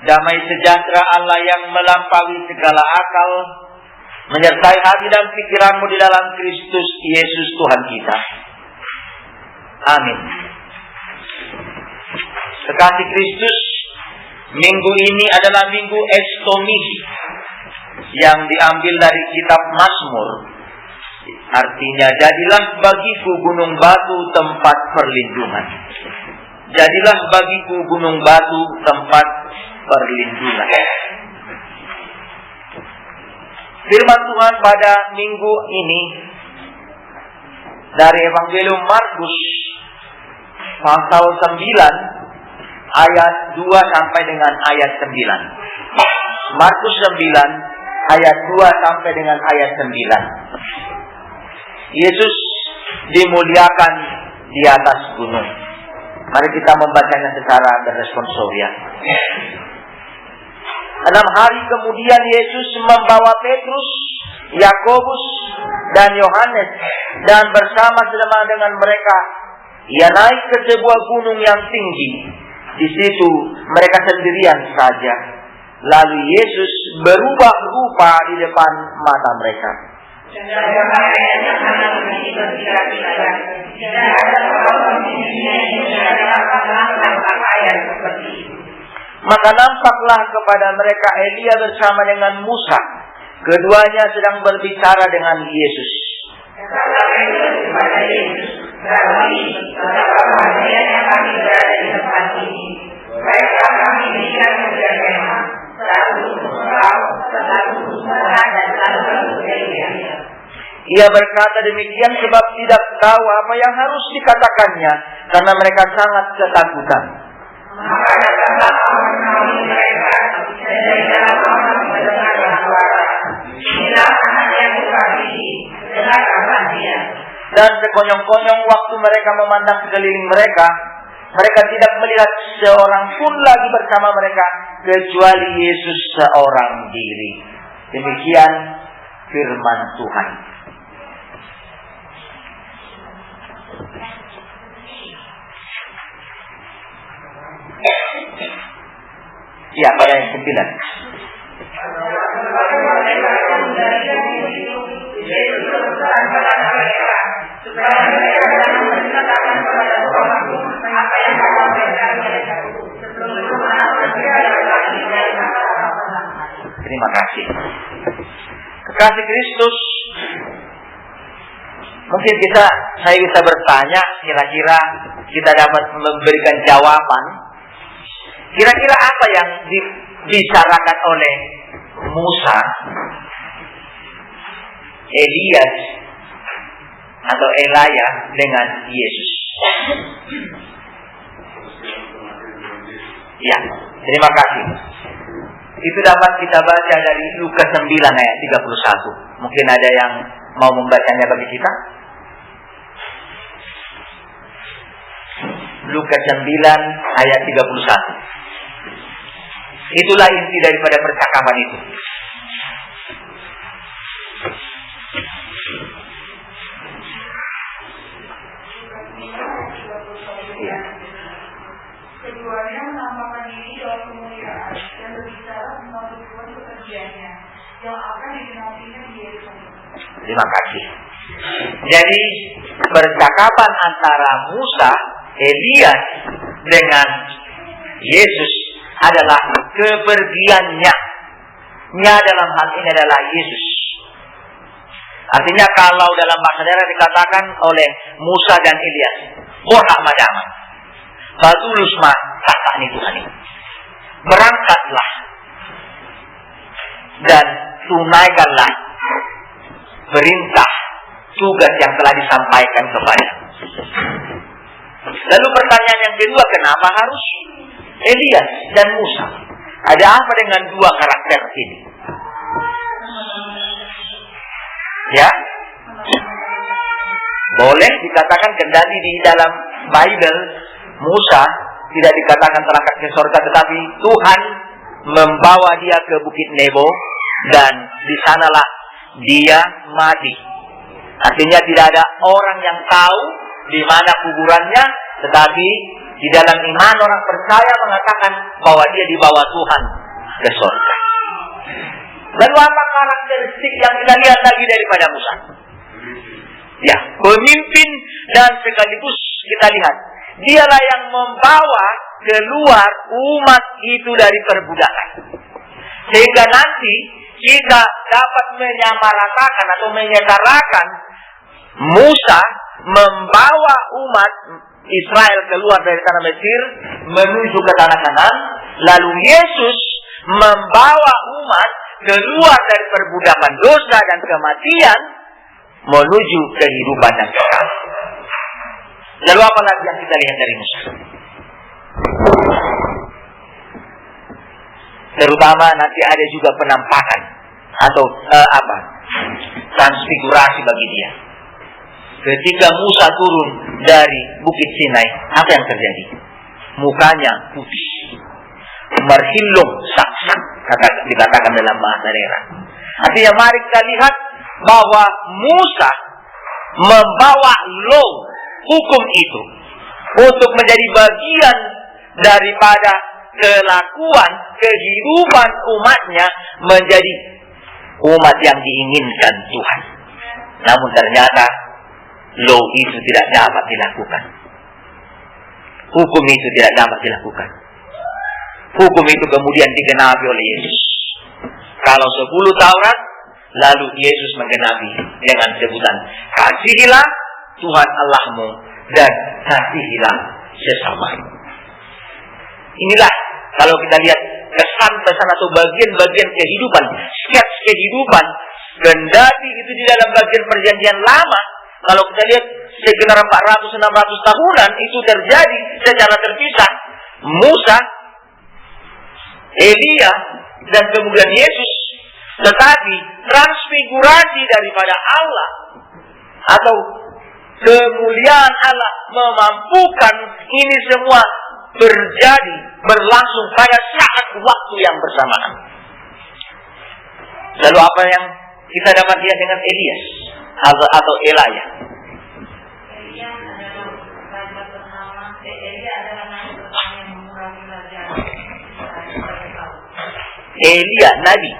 damai sejahtera Allah yang melampaui segala akal menyertai hati dan pikiranmu di dalam Kristus Yesus Tuhan kita. Amin. Kekasih Kristus, minggu ini adalah minggu ekstomisi yang diambil dari kitab Mazmur. Artinya, jadilah bagiku gunung batu tempat perlindungan. Jadilah bagiku gunung batu tempat perlindungan. Firman Tuhan pada minggu ini dari Evangelium Markus pasal 9 ayat 2 sampai dengan ayat 9. Markus 9 ayat 2 sampai dengan ayat 9. Yesus dimuliakan di atas gunung. Mari kita membacanya secara berresponsoria. 6 hari kemudian Yesus membawa Petrus, Yakobus, dan Yohanes, dan bersama-sama dengan mereka Ia naik ke sebuah gunung yang tinggi. Di situ mereka sendirian saja. Lalu Yesus berubah rupa di depan mata mereka. Maka nampaklah kepada mereka Elia bersama dengan Musa. Keduanya sedang berbicara dengan Yesus. Ia berkata demikian sebab tidak tahu apa yang harus dikatakannya, karena mereka sangat ketakutan. Dan sekonyong-konyong waktu mereka memandang sekeliling mereka, mereka tidak melihat seorang pun lagi bersama mereka kecuali Yesus seorang diri. Demikian firman Tuhan. Ya, pada yang 9. Terima kasih. Kekasih Kristus, mungkin saya bisa bertanya, kira-kira kita dapat memberikan jawaban. Kira-kira apa yang dibicarakan oleh Musa, Elias, atau Elia dengan Yesus? Ya, terima kasih. Itu dapat kita baca dari Lukas 9 ayat 31. Mungkin ada yang mau membacanya bagi kita? Lukas 9 ayat 31. Itulah inti daripada percakapan itu. Ya. Keduanya menampakkan diri dalam kemuliaan dan berbicara tentang tujuan pekerjaannya yang akan digenapinya di Yerusalem. Terima kasih. Jadi percakapan antara Musa, Elias dengan Yesus adalah kepergiannya. Nya dalam hal ini adalah Yesus. Artinya kalau dalam bahasa daerah dikatakan oleh Musa dan Elias, borak madaman, batulus mah kata ini Tuhan ini. Berangkatlah dan tunaikanlah perintah tugas yang telah disampaikan kepada. Lalu pertanyaan yang kedua, kenapa harus Elias dan Musa? Ada apa dengan dua karakter ini? Ya, boleh dikatakan kendali di dalam Bible Musa tidak dikatakan terangkat ke surga, tetapi Tuhan membawa dia ke Bukit Nebo dan di sanalah dia mati. Artinya tidak ada orang yang tahu di mana kuburannya, tetapi Di dalam iman orang percaya mengatakan bahwa dia dibawa Tuhan ke surga. Lalu apa karakteristik yang kita lihat lagi daripada Musa? Ya, pemimpin dan sekaligus kita lihat, dialah yang membawa keluar umat itu dari perbudakan. Sehingga nanti kita dapat menyamaratakan atau menyetarakan Musa membawa umat Israel keluar dari tanah Mesir menuju ke tanah Kanaan, lalu Yesus membawa umat keluar dari perbudakan dosa dan kematian menuju kehidupan yang kekal. Lalu apa lagi yang kita lihat dari Musa? Terutama nanti ada juga penampakan atau transfigurasi bagi dia. Ketika Musa turun dari Bukit Sinai, apa yang terjadi? Mukanya putih, merhilung sak-sak, dikatakan dalam bahasa daerah. Artinya mari kita lihat bahwa Musa membawa law, hukum itu, untuk menjadi bagian daripada kelakuan, kehidupan umatnya menjadi umat yang diinginkan Tuhan. Namun ternyata law itu tidak dapat dilakukan. Hukum itu tidak dapat dilakukan. Hukum itu kemudian digenapi oleh Yesus. Kalau 10 Taurat, lalu Yesus menggenapi dengan sebutan, kasihilah Tuhan Allahmu dan kasihilah sesamamu. Inilah kalau kita lihat kesan-pesan atau bagian-bagian kehidupan, skets kehidupan, kendati itu di dalam bagian perjanjian lama. Kalau kita lihat sekitar 400-600 tahunan itu terjadi secara terpisah. Musa, Elia, dan kemudian Yesus. Tetapi transfigurasi daripada Allah atau kemuliaan Allah memampukan ini semua terjadi, berlangsung pada saat waktu yang bersamaan. Lalu apa yang kita dapat lihat dengan Elias atau Elia? Elia, Nabi.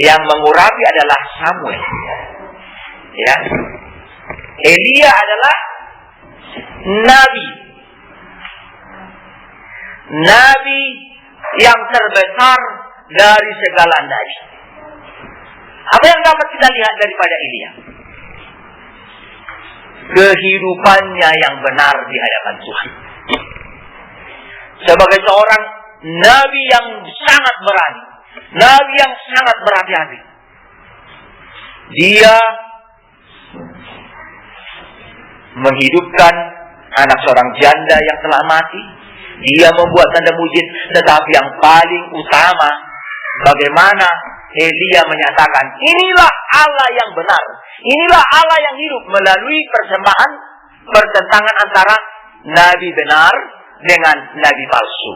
Yang mengurapi adalah Samuel. Ya. Elia adalah Nabi yang terbesar dari segala nabi. Apa yang dapat kita lihat daripada Elia? Kehidupannya yang benar di hadapan Tuhan. Sebagai seorang nabi yang sangat berani, nabi yang sangat berhati-hati, dia menghidupkan anak seorang janda yang telah mati. Dia membuat tanda mujizat, tetapi yang paling utama, bagaimana Elia menyatakan, inilah Allah yang benar, inilah Allah yang hidup, melalui pertentangan antara nabi benar dengan nabi palsu.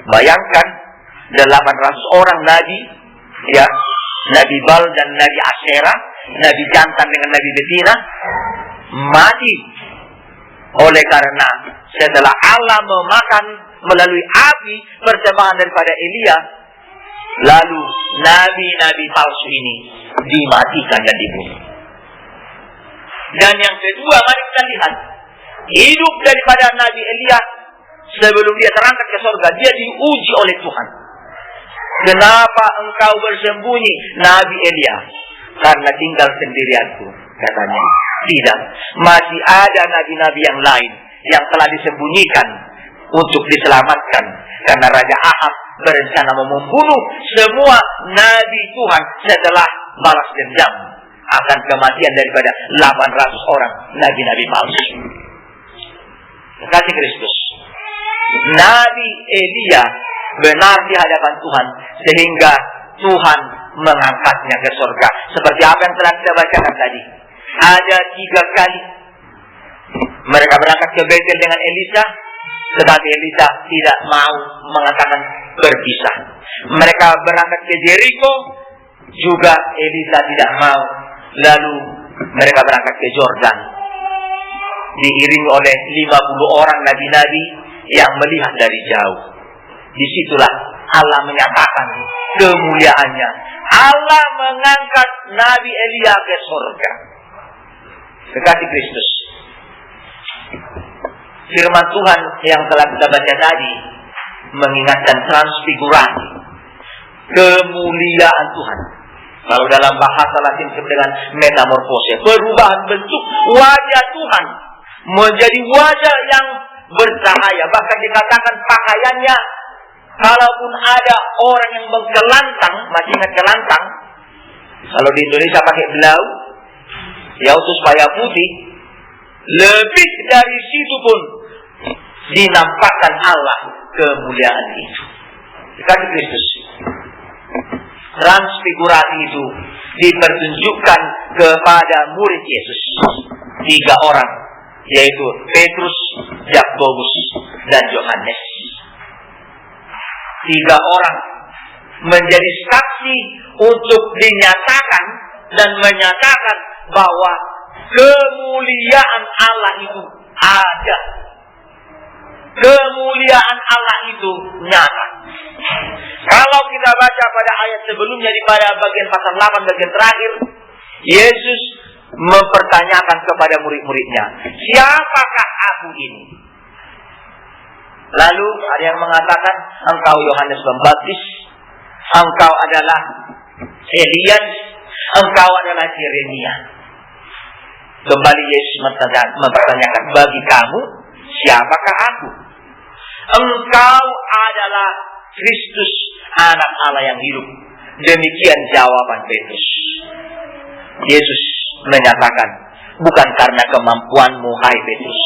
Bayangkan 800 orang nabi, ya, Nabi Bal dan Nabi Asyera, nabi jantan dengan nabi betina, mati oleh karena setelah Allah memakan melalui api persembahan daripada Elia, lalu nabi-nabi palsu ini dimatikan dan dibunuh. Dan yang kedua, mari kita lihat hidup daripada Nabi Elia sebelum dia terangkat ke surga. Dia diuji oleh Tuhan. Kenapa engkau bersembunyi, Nabi Elia? Karena tinggal sendirianku, katanya. Tidak, masih ada nabi-nabi yang lain yang telah disembunyikan untuk diselamatkan. Karena Raja Ahab berencana membunuh semua nabi Tuhan setelah balas dendam akan kematian daripada 800 orang nabi-nabi palsu. Kasih Kristus, Nabi Elia benar di hadapan Tuhan sehingga Tuhan mengangkatnya ke surga. Seperti apa yang telah kita bacakan tadi. Ada 3 kali mereka berangkat ke Betel dengan Elisa, tetapi Elisa tidak mau mengatakan berpisah. Mereka berangkat ke Jericho, juga Elisa tidak mau. Lalu Mereka berangkat ke Yordan, diiringi oleh 50 orang nabi-nabi yang melihat dari jauh. Disitulah Allah menyatakan kemuliaannya. Allah mengangkat Nabi Elia ke surga. Kekasih Kristus, firman Tuhan yang telah kita baca tadi mengingatkan transfigurasi, kemuliaan Tuhan. Kalau dalam bahasa Latin disebut dengan metamorfose, perubahan bentuk wajah Tuhan menjadi wajah yang bercahaya. Bahkan dikatakan pakaiannya, kalaupun ada orang yang berkelantang, masih ingat kelantang? Kalau di Indonesia pakai belau, ya untuk supaya putih, lebih dari situ pun dinampakkan Allah kemuliaan itu. Dikasih Kristus. Transfigurasi itu dipertunjukkan kepada murid Yesus. 3 orang, yaitu Petrus, Yakobus, dan Yohanes. 3 orang menjadi saksi untuk dinyatakan dan menyatakan bahwa kemuliaan Allah itu ada. Kemuliaan Allah itu nyata. Kalau kita baca pada ayat sebelumnya, di pada bagian pasal 8 bagian terakhir, Yesus mempertanyakan kepada murid-muridnya, siapakah aku ini? Lalu ada yang mengatakan, engkau Yohanes Pembaptis, engkau adalah Elias, engkau adalah Yeremia. Kembali Yesus mempertanyakan, bagi kamu siapakah aku? Engkau adalah Kristus, anak Allah yang hidup. Demikian jawaban Petrus. Yesus menyatakan, bukan karena kemampuanmu hai Petrus,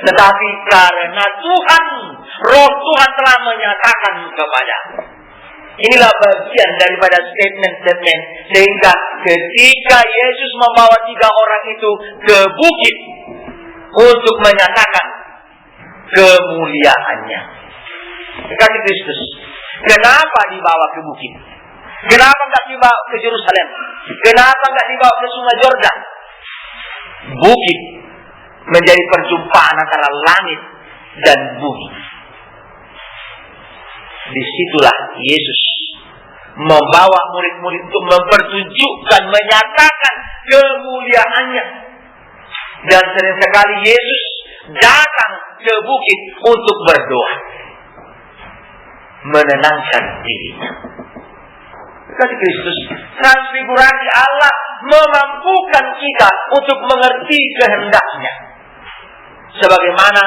tetapi karena Tuhan, Roh Tuhan telah menyatakan kepadamu. Inilah bagian daripada statement-statement, sehingga ketika Yesus membawa 3 orang itu ke bukit untuk menyatakan kemuliaannya. Kekasih Kristus, kenapa dibawa ke bukit? Kenapa enggak dibawa ke Yerusalem? Kenapa enggak dibawa ke Sungai Yordan? Bukit menjadi perjumpaan antara langit dan bumi. Disitulah Yesus membawa murid-murid untuk mempertunjukkan, menyatakan kemuliaannya. Dan sering sekali Yesus datang ke bukit untuk berdoa, menenangkan dirinya. Kasih Kristus, transfigurasi Allah memampukan kita untuk mengerti kehendaknya. Sebagaimana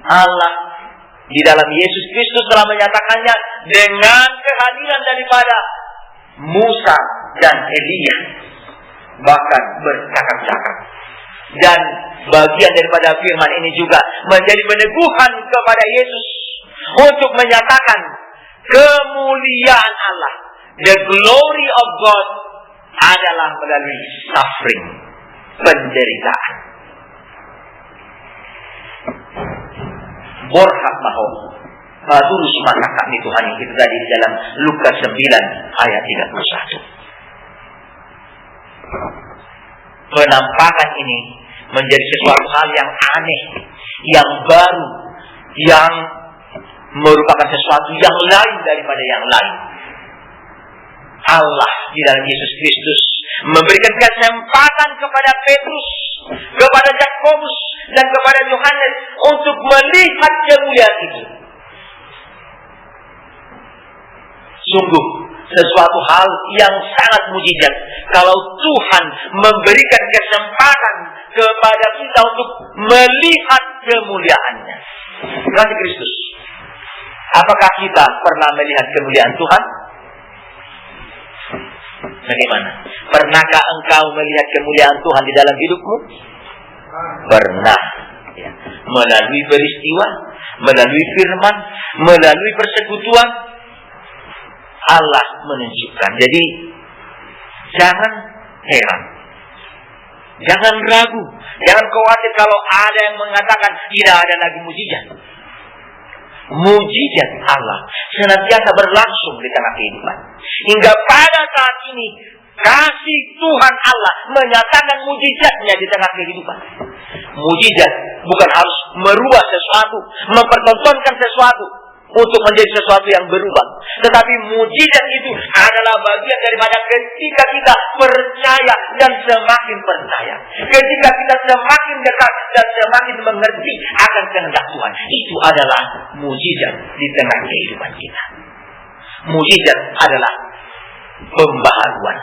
Allah di dalam Yesus Kristus telah menyatakannya dengan kehadiran daripada Musa dan Elia, bahkan bercakap-cakap. Dan bagian daripada firman ini juga menjadi peneguhan kepada Yesus untuk menyatakan kemuliaan Allah, the glory of God, adalah melalui suffering, penderitaan. Borhak maho turus mata kami Tuhan yang itu tadi di dalam Lukas 9 ayat 31. Penampakan ini menjadi sesuatu hal yang aneh, yang baru, yang merupakan sesuatu yang lain daripada yang lain. Allah di dalam Yesus Kristus memberikan kesempatan kepada Petrus, kepada Yakobus, dan kepada Yohanes untuk melihat kemuliaan itu. Sungguh sesuatu hal yang sangat mujizat kalau Tuhan memberikan kesempatan kepada kita untuk melihat kemuliaannya. Kasih Kristus, apakah kita pernah melihat kemuliaan Tuhan? Bagaimana? Pernahkah engkau melihat kemuliaan Tuhan di dalam hidupmu? Pernah. Ya. Melalui peristiwa, melalui firman, melalui persekutuan, Allah menunjukkan. Jadi jangan heran, jangan ragu, jangan khawatir kalau ada yang mengatakan tidak ada lagi mujizat. Mujizat Allah senantiasa berlangsung di tengah kehidupan. Hingga pada saat ini kasih Tuhan Allah menyatakan mujizatnya di tengah kehidupan. Mujizat bukan harus merubah sesuatu, mempertontonkan sesuatu untuk menjadi sesuatu yang berubah. Tetapi mujizat itu adalah bagian daripada ketika kita percaya dan semakin percaya. Ketika kita semakin dekat dan semakin mengerti akan kehendak Tuhan. Itu adalah mujizat di tengah kehidupan kita. Mujizat adalah pembaharuan,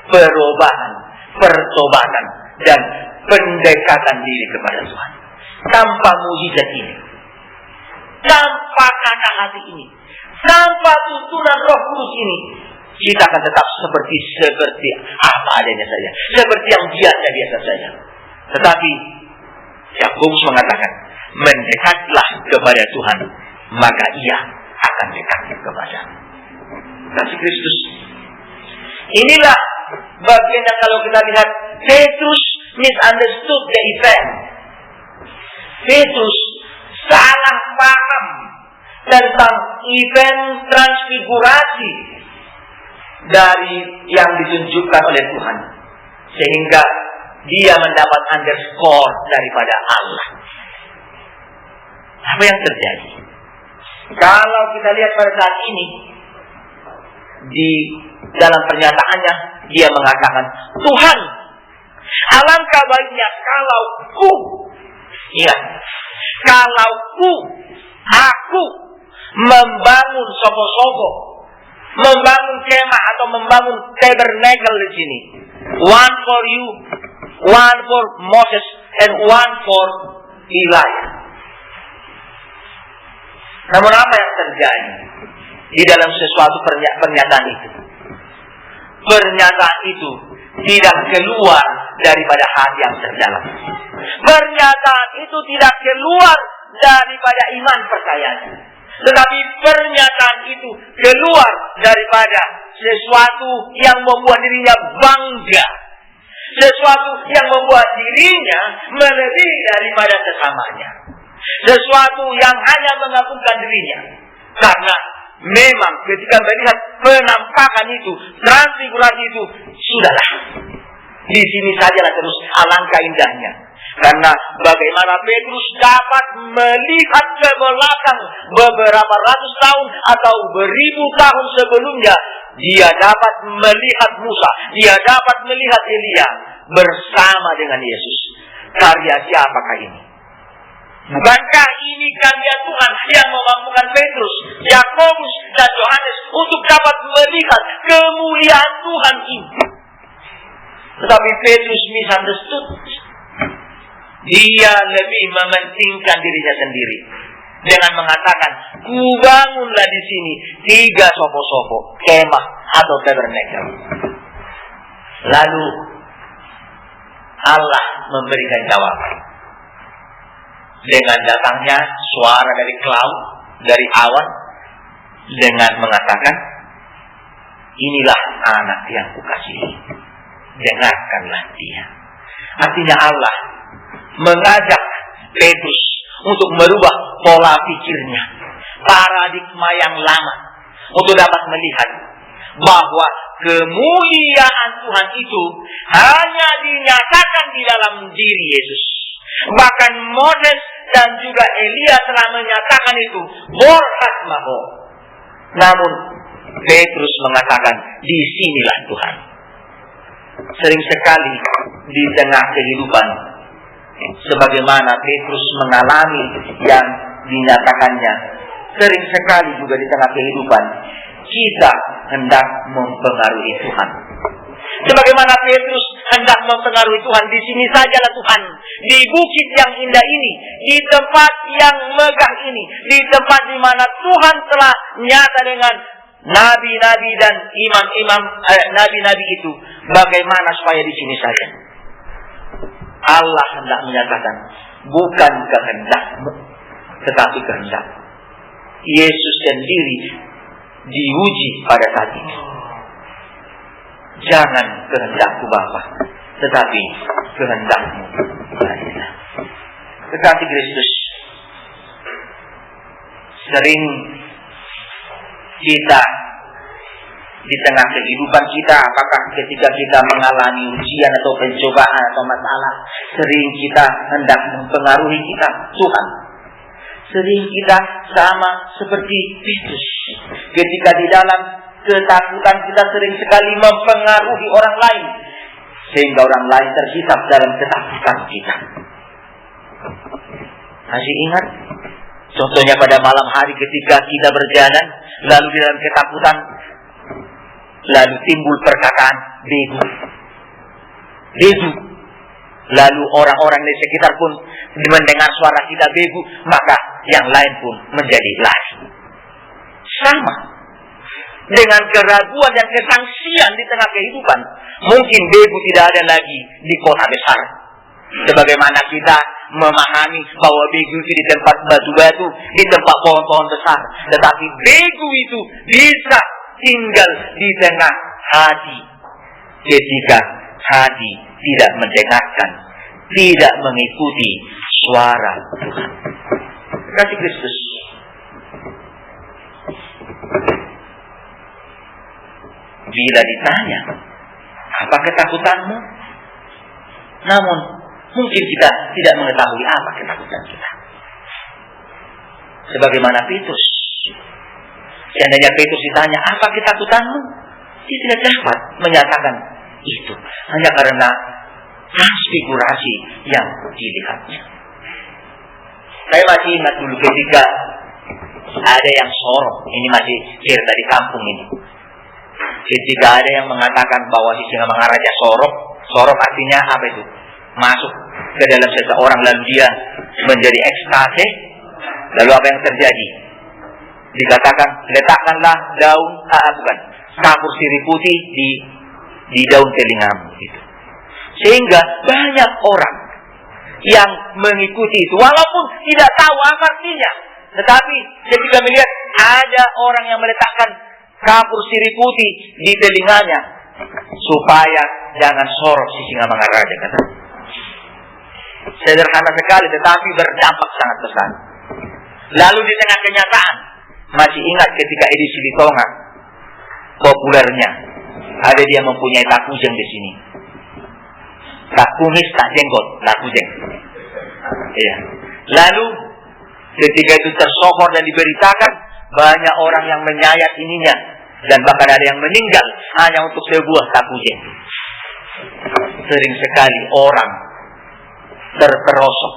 perubahan, pertobatan, dan pendekatan diri kepada Tuhan. Tanpa mujizat ini, tanpa kata hati ini, tanpa tuntunan Roh Kudus ini, kita akan tetap seperti apa adanya saja, seperti yang biasa saja. Tetapi Yakobus mengatakan, mendekatlah kepada Tuhan, maka Ia akan dekat kepada kasih Kristus. Inilah bagian yang kalau kita lihat, Petrus misunderstood the event. Petrus salah paham tentang event transfigurasi dari yang ditunjukkan oleh Tuhan, sehingga dia mendapat underscore daripada Allah. Apa yang terjadi? Kalau kita lihat pada saat ini, di dalam pernyataannya dia mengatakan, Tuhan, alangkah baiknya kalau aku membangun sopo-sopo, membangun kemah atau membangun tabernacle di sini. One for you, one for Moses, and one for Elijah. Namun apa yang terjadi di dalam sesuatu pernyataan itu? Pernyataan itu tidak keluar daripada hati yang terdalam. Pernyataan itu tidak keluar daripada iman percayanya. Tetapi pernyataan itu keluar daripada sesuatu yang membuat dirinya bangga. Sesuatu yang membuat dirinya melebihi daripada sesamanya. Sesuatu yang hanya mengagumkan dirinya. Karena memang ketika melihat penampakan itu, transfigurasi itu, sudahlah. Di sini sajalah terus alangkah indahnya. Karena bagaimana Petrus dapat melihat ke belakang beberapa ratus tahun atau beribu tahun sebelumnya, dia dapat melihat Musa, dia dapat melihat Elia bersama dengan Yesus. Karya siapakah ini? Bukankah ini karya Tuhan yang memampukan Petrus, Yakobus, dan Yohanes untuk dapat melihat kemuliaan Tuhan ini? Tetapi Petrus misunderstood. Dia lebih mementingkan dirinya sendiri dengan mengatakan, kubangunlah di sini 3 sopo-sopo, kemah atau tabernacle. Lalu Allah memberikan jawaban dengan datangnya suara dari cloud, dari awan, dengan mengatakan, inilah anak yang kukasihi, dengarkanlah dia. Artinya Allah mengajak Petrus untuk merubah pola pikirnya, paradigma yang lama, untuk dapat melihat bahwa kemuliaan Tuhan itu hanya dinyatakan di dalam diri Yesus. Bahkan Moses dan juga Elia telah menyatakan itu, borhatmaho. Namun Petrus mengatakan, disinilah Tuhan. Sering sekali di tengah kehidupan, sebagaimana Petrus mengalami yang dinyatakannya, sering sekali juga di tengah kehidupan kita hendak mempengaruhi Tuhan. Sebagaimana Petrus hendak mempengaruhi Tuhan, di sini sajalah Tuhan, di bukit yang indah ini, di tempat yang megah ini, di tempat di mana Tuhan telah nyata dengan nabi-nabi dan imam-imam nabi-nabi itu. Bagaimana supaya di sini saja? Allah hendak menyatakan, bukan kehendakmu, tetapi kehendak. Yesus sendiri diuji pada saat itu. Jangan kehendakku Bapa, tetapi kehendakmu jadilah. Tetapi Kristus, sering kita di tengah kehidupan kita, apakah ketika kita mengalami ujian atau pencobaan atau masalah, sering kita hendak mempengaruhi kita, Tuhan. Sering kita sama seperti Petrus. Ketika di dalam ketakutan kita sering sekali mempengaruhi orang lain, sehingga orang lain terhisap dalam ketakutan kita. Masih ingat? Contohnya pada malam hari ketika kita berjalan, lalu di dalam ketakutan, lalu timbul perkataan begu. Begu. Lalu orang-orang di sekitar pun mendengar suara kita begu, maka yang lain pun menjadi lari. Sama. Dengan keraguan dan kesangsian di tengah kehidupan, mungkin begu tidak ada lagi di kota besar. Sebagaimana kita memahami bahwa begu itu di tempat batu-batu, di tempat pohon-pohon besar. Tetapi begu itu bisa tinggal di tengah hati. Ketika hati tidak mendengarkan, tidak mengikuti suara Tuhan. Kasih Kristus. Bila ditanya, apa ketakutanmu? Namun, mungkin kita tidak mengetahui apa ketakutan kita. Sebagaimana Petrus. Seandainya Petrus ditanya, apa ketakutanmu? Dia tidak dapat menyatakan itu. Hanya karena transfigurasi yang dilihatnya. Saya masih ingat dulu ketika ada yang sorok. Ini masih cerita di kampung ini. Ketika ada yang mengatakan bahwa si Singamangaraja sorok. Sorok artinya apa itu? Masuk ke dalam seseorang lalu dia menjadi ekstase. Lalu apa yang terjadi? Dikatakan letakkanlah daun kapur sirih putih di daun telingamu gitu. Sehingga banyak orang yang mengikuti itu walaupun tidak tahu apa artinya. Tetapi ketika melihat ada orang yang meletakkan kapur sirih putih di telinganya supaya jangan sorok si Singamangaraja, kata. Sederhana sekali tetapi berdampak sangat besar. Lalu di tengah kenyataan, masih ingat ketika edisi di Tonga populernya, ada dia mempunyai tak kujeng di sini. Tak kumis, tak jenggot, tak kujeng. Iya. Lalu ketika itu tersohor dan diberitakan, banyak orang yang menyayat ininya dan bahkan ada yang meninggal hanya untuk sebuah tak kujeng. Sering sekali orang terperosok.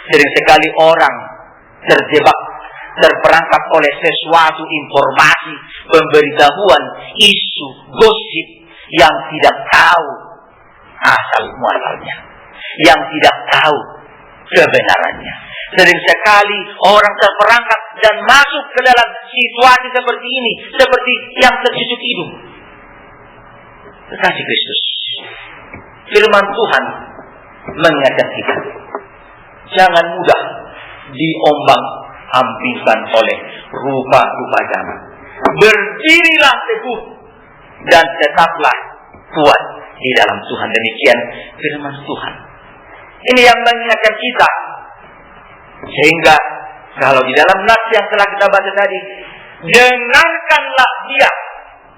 Sering sekali orang terjebak, terperangkap oleh sesuatu informasi, pemberitahuan, isu, gosip yang tidak tahu asal muasalnya, yang tidak tahu kebenarannya. Sering sekali orang terperangkap dan masuk ke dalam situasi seperti ini, seperti yang tercucuk hidung. Kasih Kristus. Firman Tuhan mengingatkan kita, jangan mudah diombang-ambingkan oleh rupa-rupa zaman. Berdirilah teguh dan tetaplah kuat di dalam Tuhan. Demikian firman Tuhan. Ini yang mengingatkan kita. Sehingga kalau di dalam nas yang telah kita baca tadi, dengarkanlah dia,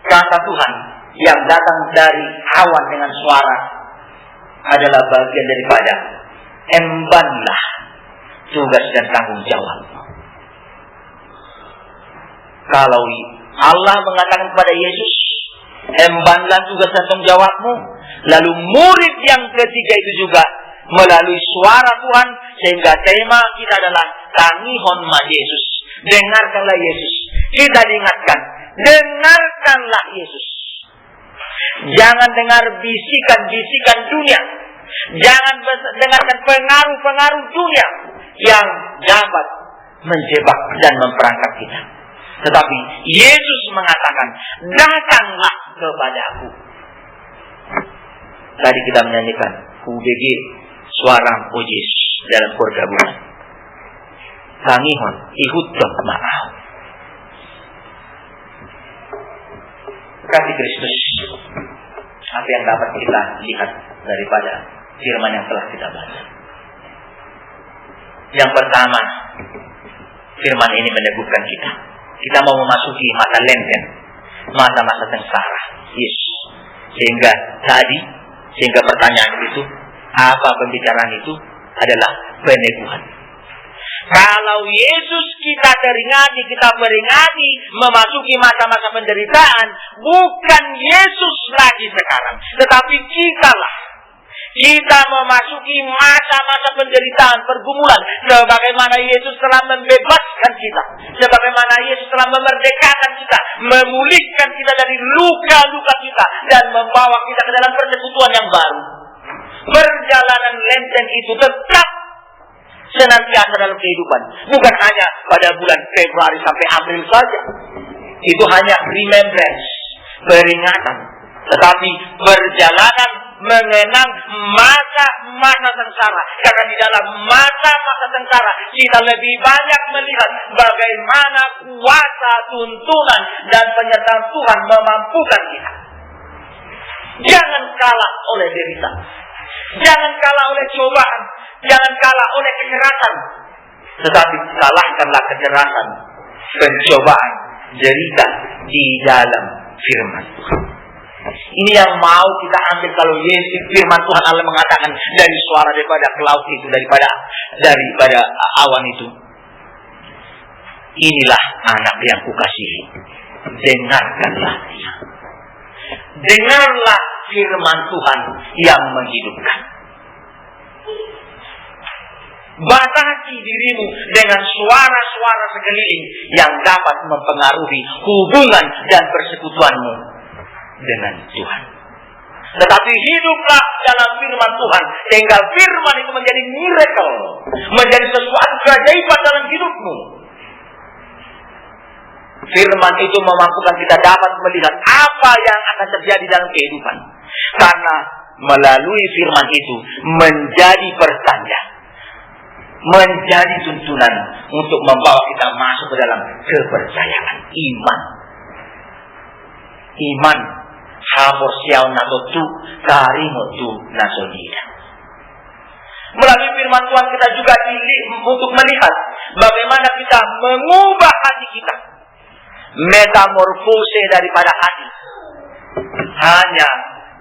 kata Tuhan, yang datang dari awan dengan suara adalah bagian daripada embanlah tugas dan tanggung jawab. Kalau Allah mengatakan kepada Yesus, embanlah tugas dan tanggung jawabmu, lalu murid yang ketiga itu juga melalui suara Tuhan, sehingga tema kita adalah tangihon ma Yesus. Dengarkanlah Yesus. Kita diingatkan, dengarkanlah Yesus. Jangan dengar bisikan-bisikan dunia. Jangan dengarkan pengaruh-pengaruh dunia yang dapat menjebak dan memperangkap kita. Tetapi Yesus mengatakan, datanglah kepadaku. Tadi kita menyanyikan UBG suara Yesus dalam pergabungan. Tangihon ihutton ma'au. Kasih Kristus. Apa yang dapat kita lihat daripada firman yang telah kita baca? Yang pertama, firman ini meneguhkan kita. Kita mau memasuki masa Lenten. masa-masa sengsara. Yes. Sehingga pertanyaan itu, apa pembicaraan itu adalah peneguhan. Kalau Yesus kita peringati memasuki masa-masa penderitaan, bukan Yesus lagi sekarang, tetapi kitalah. Kita memasuki masa-masa penderitaan, pergumulan, sebagaimana Yesus telah membebaskan kita, sebagaimana Yesus telah memerdekakan kita, memulihkan kita dari luka-luka kita, dan membawa kita ke dalam persekutuan yang baru. Perjalanan Lenten itu tetap senantiasa dalam kehidupan, bukan hanya pada bulan Februari sampai April saja. Itu hanya remembrance, peringatan, tetapi perjalanan mengenang masa-masa sengsara. Karena di dalam masa-masa sengsara kita lebih banyak melihat bagaimana kuasa, tuntunan, dan penyertaan Tuhan memampukan kita. Jangan kalah oleh derita, jangan kalah oleh cobaan, jangan kalah oleh kekerasan, tetapi kalahkanlah kekerasan, pencobaan, derita di dalam firman Tuhan. Ini yang mau kita ambil kalau Yesus, firman Tuhan Allah mengatakan dari suara daripada cloud itu, daripada awan itu. Inilah anak yang kukasihi, dengarkanlah dia. Dengarlah firman Tuhan yang menghidupkan. Batasi dirimu dengan suara-suara sekeliling yang dapat mempengaruhi hubungan dan persekutuanmu dengan Tuhan. Tetapi hiduplah dalam firman Tuhan, sehingga firman itu menjadi miracle, menjadi sesuatu keajaiban dalam hidupmu. Firman itu memampukan kita dapat melihat apa yang akan terjadi dalam kehidupan. Karena melalui firman itu menjadi pertanda, menjadi tuntunan untuk membawa kita masuk ke dalam kepercayaan iman. Iman haporsiau natotu karimotu nasonida. Melalui firman Tuhan kita juga untuk melihat bagaimana kita mengubah hati kita, metamorfose daripada hati, hanya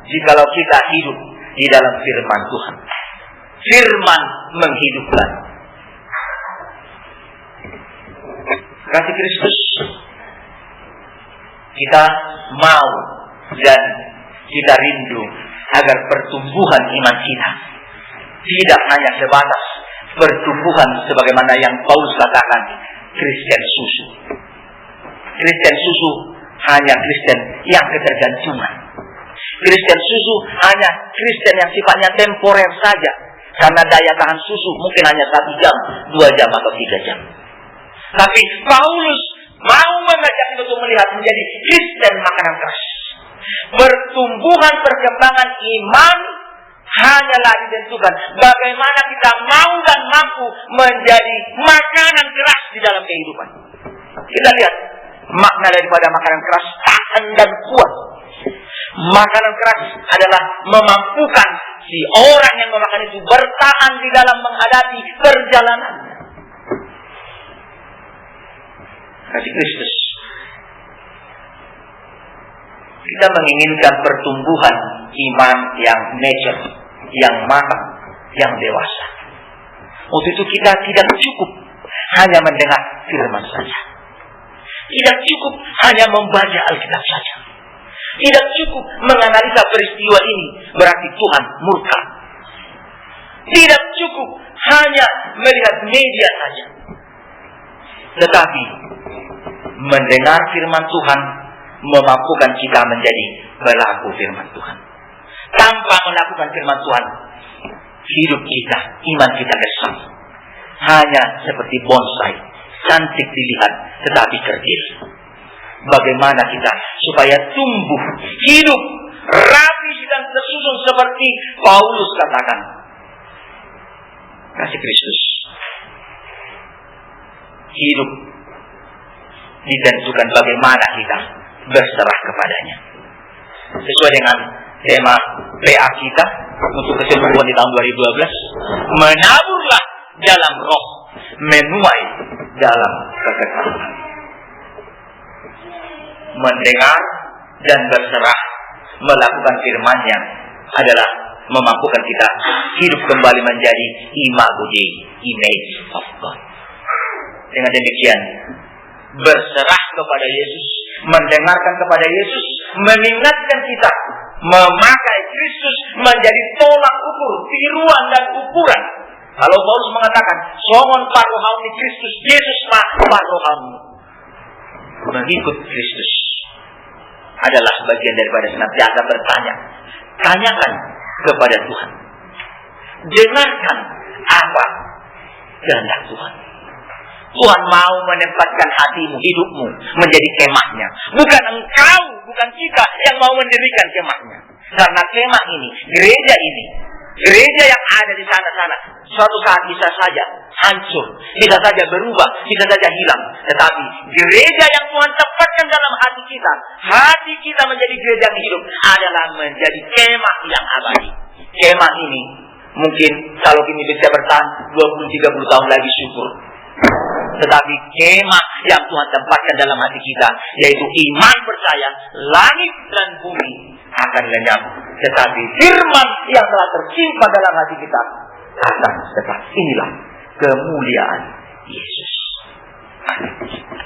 jikalau kita hidup di dalam firman Tuhan. Firman menghidupkan. Kasih Kristus, kita mau dan kita rindu agar pertumbuhan iman kita tidak hanya sebatas pertumbuhan sebagaimana yang Paulus katakan Kristen susu. Kristen susu hanya Kristen yang ketergantungan. Kristen susu hanya Kristen yang sifatnya temporer saja, karena daya tahan susu mungkin hanya 1 jam, 2 jam atau 3 jam. Tapi Paulus mau mengajak kita untuk melihat menjadi Kristen makanan keras. Pertumbuhan perkembangan iman hanyalah ditentukan bagaimana kita mau dan mampu menjadi makanan keras di dalam kehidupan. Kita lihat makna daripada makanan keras, tahan dan kuat. Makanan keras adalah memampukan si orang yang memakan itu bertahan di dalam menghadapi perjalanan. Kasih Kristus, kita menginginkan pertumbuhan iman yang mature, yang matang, yang dewasa. Untuk itu kita tidak cukup hanya mendengar firman saja. Tidak cukup hanya membaca Alkitab saja. Tidak cukup menganalisa peristiwa ini berarti Tuhan murka. Tidak cukup hanya melihat media saja. Tetapi mendengar firman Tuhan memampukan kita menjadi pelaku firman Tuhan. Tanpa melakukan firman Tuhan, hidup kita, iman kita gersang. Hanya seperti bonsai, cantik dilihat tetapi kerdil. Bagaimana kita supaya tumbuh, hidup, rapi dan tersusun seperti Paulus katakan. Kasih Kristus, hidup ditentukan bagaimana kita berserah kepadanya. Sesuai dengan tema PA kita untuk kesembuhan di tahun 2012, menaburlah dalam roh, menuai dalam kekekalan. Mendengar dan berserah melakukan firman-Nya adalah memampukan kita hidup kembali menjadi image of God. Dengan demikian, berserah kepada Yesus, mendengarkan kepada Yesus, mengingatkan kita memakai Kristus menjadi tolak ukur, tiruan dan ukuran. Kalau Paulus mengatakan, "Songon parohauni Kristus, Yesus mah parohauni." Mengikut Kristus adalah bagian daripada senantiasa bertanya. Tanyakan kepada Tuhan. Dengarkan apa kehendak Tuhan. Tuhan mau menempatkan hatimu, hidupmu menjadi kemahnya. Bukan engkau, bukan kita yang mau mendirikan kemahnya. Karena kemah ini, gereja yang ada di sana-sana, suatu saat bisa saja hancur, bisa saja berubah, bisa saja hilang. Tetapi gereja yang Tuhan tempatkan dalam hati kita menjadi gereja yang hidup adalah menjadi kemah yang abadi. Kemah ini mungkin kalau kini bisa bertahan 20-30 tahun lagi, syukur. Tetapi kemah yang Tuhan tempatkan dalam hati kita, yaitu iman percaya, langit dan bumi akan lenyap, tetapi firman yang telah tersimpan dalam hati kita akan tetap. Inilah kemuliaan Yesus. Amin.